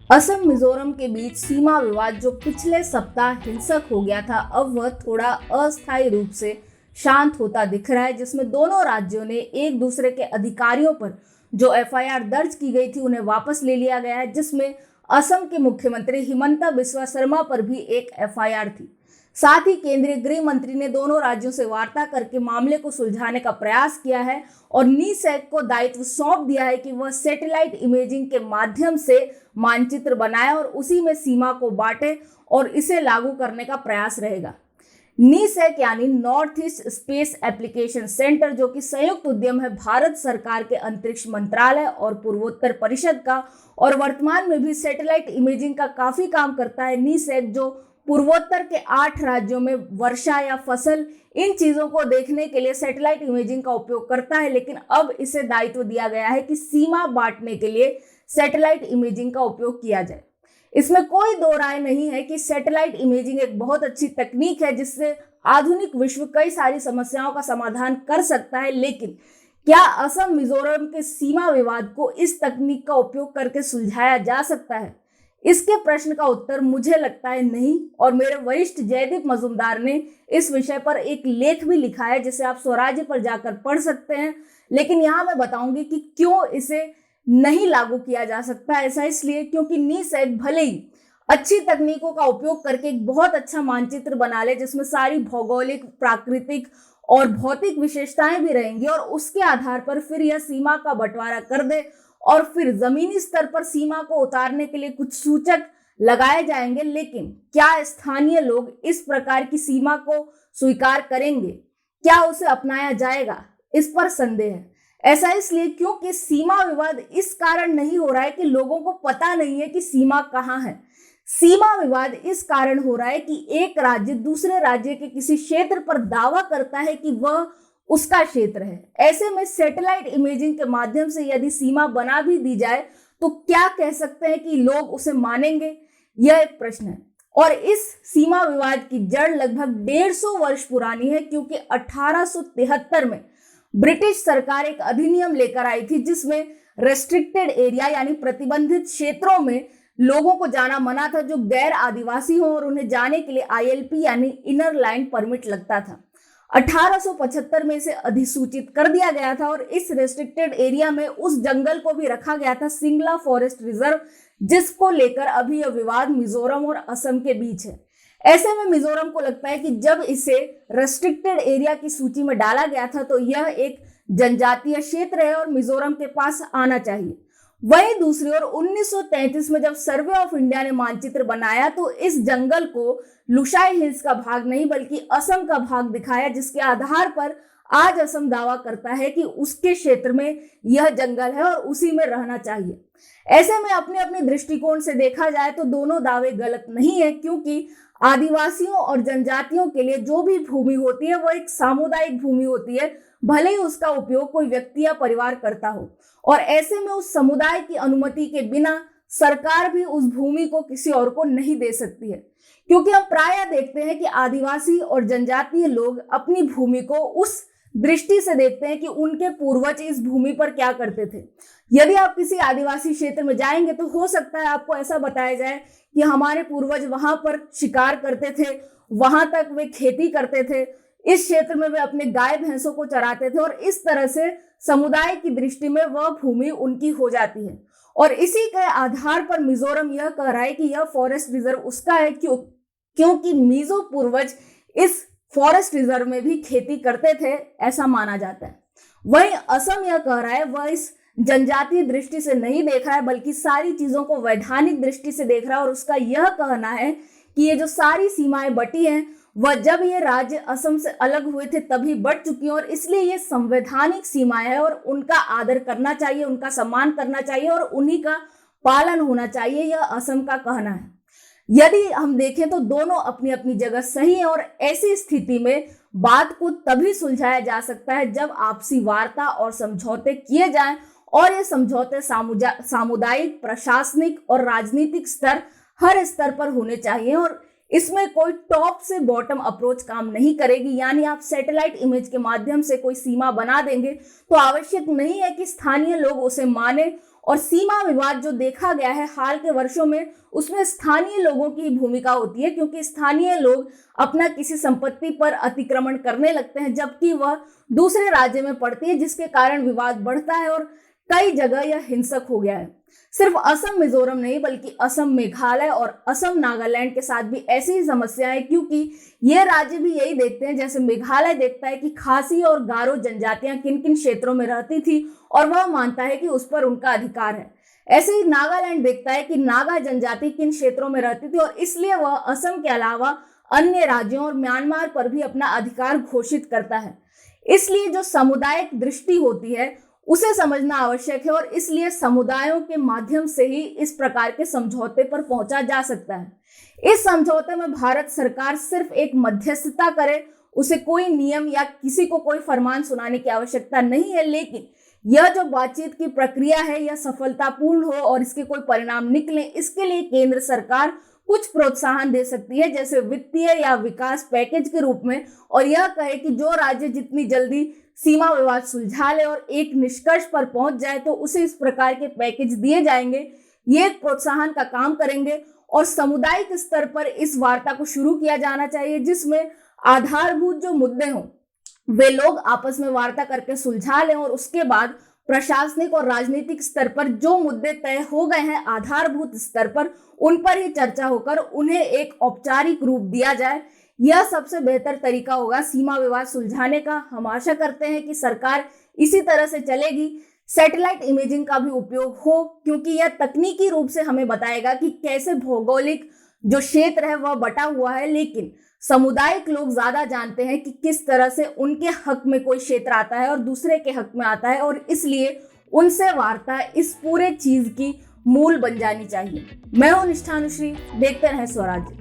असम मिजोरम के बीच सीमा विवाद जो पिछले सप्ताह हिंसक हो गया था, अब वह थोड़ा अस्थायी रूप से शांत होता दिख रहा है, जिसमें दोनों राज्यों ने एक दूसरे के अधिकारियों पर जो एफआईआर दर्ज की गई थी उन्हें वापस ले लिया गया है, जिसमें असम के मुख्यमंत्री हिमंता बिस्वा शर्मा पर भी एक एफआईआर थी। साथ ही केंद्रीय गृह मंत्री ने दोनों राज्यों से वार्ता करके मामले को सुलझाने का प्रयास किया है और नीसैक को दायित्व सौंप दिया है कि वह सैटेलाइट इमेजिंग के माध्यम से मानचित्र बनाए और उसी में सीमा को बांटे और इसे लागू करने का प्रयास रहेगा। नीसैक यानी north east space application centre, जो कि संयुक्त उद्यम है भारत सरकार के अंतरिक्ष मंत्रालय और पूर्वोत्तर परिषद का, और वर्तमान में भी सैटेलाइट इमेजिंग का काफी काम करता है। नीसैक जो पूर्वोत्तर के 8 राज्यों में वर्षा या फसल, इन चीजों को देखने के लिए सैटेलाइट इमेजिंग का उपयोग करता है, लेकिन अब इसे दायित्व दिया गया है कि सीमा बांटने के लिए सैटेलाइट इमेजिंग का उपयोग किया जाए। इसमें कोई दो राय नहीं है कि सैटेलाइट इमेजिंग एक बहुत अच्छी तकनीक है जिससे आधुनिक विश्व कई सारी समस्याओं का समाधान कर सकता है, लेकिन क्या असम मिजोरम के सीमा विवाद को इस तकनीक का उपयोग करके सुलझाया जा सकता है? इसके प्रश्न का उत्तर मुझे लगता है नहीं, और मेरे वरिष्ठ जयदीप मजूमदार ने इस विषय पर एक लेख भी लिखा है जिसे आप स्वराज्य पर जाकर पढ़ सकते हैं। लेकिन यहाँ मैं बताऊंगी कि क्यों इसे नहीं लागू किया जा सकता। ऐसा इसलिए क्योंकि नीसैक भले ही अच्छी तकनीकों का उपयोग करके एक बहुत अच्छा मानचित्र बना ले जिसमें सारी भौगोलिक, प्राकृतिक और भौतिक विशेषताएं भी रहेंगी, और उसके आधार पर फिर यह सीमा का बंटवारा कर दे और फिर जमीनी स्तर पर सीमा को उतारने के लिए कुछ सूचक लगाए जाएंगे, लेकिन क्या स्थानीय लोग इस प्रकार की सीमा को स्वीकार करेंगे? क्या उसे अपनाया जाएगा? इस पर संदेह है। ऐसा इसलिए क्योंकि सीमा विवाद इस कारण नहीं हो रहा है कि लोगों को पता नहीं है कि सीमा कहाँ है। सीमा विवाद इस कारण हो रहा है कि एक राज्य दूसरे राज्य के किसी क्षेत्र पर दावा करता है कि वह उसका क्षेत्र है। ऐसे में सैटेलाइट इमेजिंग के माध्यम से यदि सीमा बना भी दी जाए तो क्या कह सकते हैं कि लोग उसे मानेंगे? यह एक प्रश्न है। और इस सीमा विवाद की जड़ लगभग 150 वर्ष पुरानी है, क्योंकि 1873 में ब्रिटिश सरकार एक अधिनियम लेकर आई थी जिसमें रेस्ट्रिक्टेड एरिया यानी प्रतिबंधित क्षेत्रों में लोगों को जाना मना था जो गैर आदिवासी हो, और उन्हें जाने के लिए आईएलपी यानी इनर लाइन परमिट लगता था। 1875 में इसे अधिसूचित कर दिया गया था और इस रेस्ट्रिक्टेड एरिया में उस जंगल को भी रखा गया था, सिंगला फॉरेस्ट रिजर्व, जिसको लेकर अभी यह विवाद मिजोरम और असम के बीच है। ऐसे में मिजोरम को लगता है कि जब इसे रेस्ट्रिक्टेड एरिया की सूची में डाला गया था तो यह एक जनजातीय क्षेत्र है और मिजोरम के पास आना चाहिए। वहीं दूसरी ओर 1933 में जब सर्वे ऑफ इंडिया ने मानचित्र बनाया तो इस जंगल को लुशाई हिल्स का भाग नहीं बल्कि असम का भाग दिखाया, जिसके आधार पर आज असम दावा करता है कि उसके क्षेत्र में यह जंगल है और उसी में रहना चाहिए। ऐसे में अपने अपने दृष्टिकोण से देखा जाए तो दोनों दावे गलत नहीं है, क्योंकि आदिवासियों और जनजातियों के लिए जो भी भूमि होती है वो एक सामुदायिक भूमि होती है, भले ही उसका उपयोग कोई व्यक्ति या परिवार करता हो, और ऐसे में उस समुदाय की अनुमति के बिना सरकार भी उस भूमि को किसी और को नहीं दे सकती है। क्योंकि हम प्रायः देखते हैं कि आदिवासी और जनजातीय लोग अपनी भूमि को उस दृष्टि से देखते हैं कि उनके पूर्वज इस भूमि पर क्या करते थे। यदि आप किसी आदिवासी क्षेत्र में जाएंगे तो हो सकता है आपको ऐसा बताया जाए कि हमारे पूर्वज वहां पर शिकार करते थे, वहां तक वे खेती करते थे, इस क्षेत्र में वे अपने गाय भैंसों को चराते थे, और इस तरह से समुदाय की दृष्टि में वह भूमि उनकी हो जाती है। और इसी के आधार पर मिजोरम यह कह रहा है कि यह फॉरेस्ट रिजर्व उसका है, क्योंकि मिजो पूर्वज इस फॉरेस्ट रिजर्व में भी खेती करते थे, ऐसा माना जाता है। वहीं असम यह कह रहा है वह इस जनजातीय दृष्टि से नहीं देख रहा है बल्कि सारी चीजों को वैधानिक दृष्टि से देख रहा है, और उसका यह कहना है कि ये जो सारी सीमाएं बटी हैं वह जब ये राज्य असम से अलग हुए थे तभी बट चुकी हैं, और इसलिए ये संवैधानिक सीमाएं हैं और उनका आदर करना चाहिए, उनका सम्मान करना चाहिए और उन्हीं का पालन होना चाहिए, यह असम का कहना है। यदि हम देखें तो दोनों अपनी अपनी जगह सही है, और ऐसी स्थिति में बात को तभी सुलझाया जा सकता है जब आपसी वार्ता और समझौते किए जाएं, और ये समझौते सामुदायिक, प्रशासनिक और राजनीतिक स्तर, हर स्तर पर होने चाहिए, और इसमें कोई टॉप से बॉटम अप्रोच काम नहीं करेगी। यानी आप सैटेलाइट इमेज के माध्यम से कोई सीमा बना देंगे तो आवश्यक नहीं है कि स्थानीय लोग उसे माने और सीमा विवाद जो देखा गया है हाल के वर्षों में, उसमें स्थानीय लोगों की भूमिका होती है, क्योंकि स्थानीय लोग अपना किसी संपत्ति पर अतिक्रमण करने लगते हैं जबकि वह दूसरे राज्य में पड़ती है, जिसके कारण विवाद बढ़ता है और कई जगह यह हिंसक हो गया है। सिर्फ असम मिजोरम नहीं बल्कि असम मेघालय और असम नागालैंड के साथ भी ऐसी ही समस्या है, क्योंकि ये राज्य भी यही देखते हैं, जैसे मेघालय देखता है कि खासी और गारो जनजातियां किन किन क्षेत्रों में रहती थी और वह मानता है कि उस पर उनका अधिकार है। ऐसे ही नागालैंड देखता है कि नागा जनजाति किन क्षेत्रों में रहती थी और इसलिए वह असम के अलावा अन्य राज्यों और म्यांमार पर भी अपना अधिकार घोषित करता है। इसलिए जो सामुदायिक दृष्टि होती है उसे समझना आवश्यक है और इसलिए समुदायों के माध्यम से ही इस प्रकार के समझौते पर पहुंचा जा सकता है। इस समझौते में भारत सरकार सिर्फ एक मध्यस्थता करे, उसे कोई नियम या किसी को कोई फरमान सुनाने की आवश्यकता नहीं है, लेकिन यह जो बातचीत की प्रक्रिया है यह सफलतापूर्ण हो और इसके कोई परिणाम निकले, इसके लिए केंद्र सरकार कुछ प्रोत्साहन दे सकती है, जैसे वित्तीय या विकास पैकेज के रूप में, और यह कहे कि जो राज्य जितनी जल्दी सीमा विवाद सुलझा ले और एक निष्कर्ष पर पहुंच जाए तो उसे इस प्रकार के पैकेज दिए जाएंगे। ये एक प्रोत्साहन का काम करेंगे और सामुदायिक स्तर पर इस वार्ता को शुरू किया जाना चाहिए, जिसमें आधारभूत जो मुद्दे हों वे लोग आपस में वार्ता करके सुलझा लें और उसके बाद प्रशासनिक और राजनीतिक स्तर पर जो मुद्दे तय हो गए हैं आधारभूत स्तर पर, उन पर ही चर्चा होकर उन्हें एक औपचारिक रूप दिया जाए। यह सबसे बेहतर तरीका होगा सीमा विवाद सुलझाने का। हम आशा करते हैं कि सरकार इसी तरह से चलेगी। सैटेलाइट इमेजिंग का भी उपयोग हो, क्योंकि यह तकनीकी रूप से हमें बताएगा कि कैसे भौगोलिक जो क्षेत्र है वह बटा हुआ है, लेकिन सामुदायिक लोग ज्यादा जानते हैं कि किस तरह से उनके हक में कोई क्षेत्र आता है और दूसरे के हक में आता है, और इसलिए उनसे वार्ता इस पूरे चीज की मूल बन जानी चाहिए। मैं हूं निष्ठा अनुश्री, देखते रहें स्वराज्य।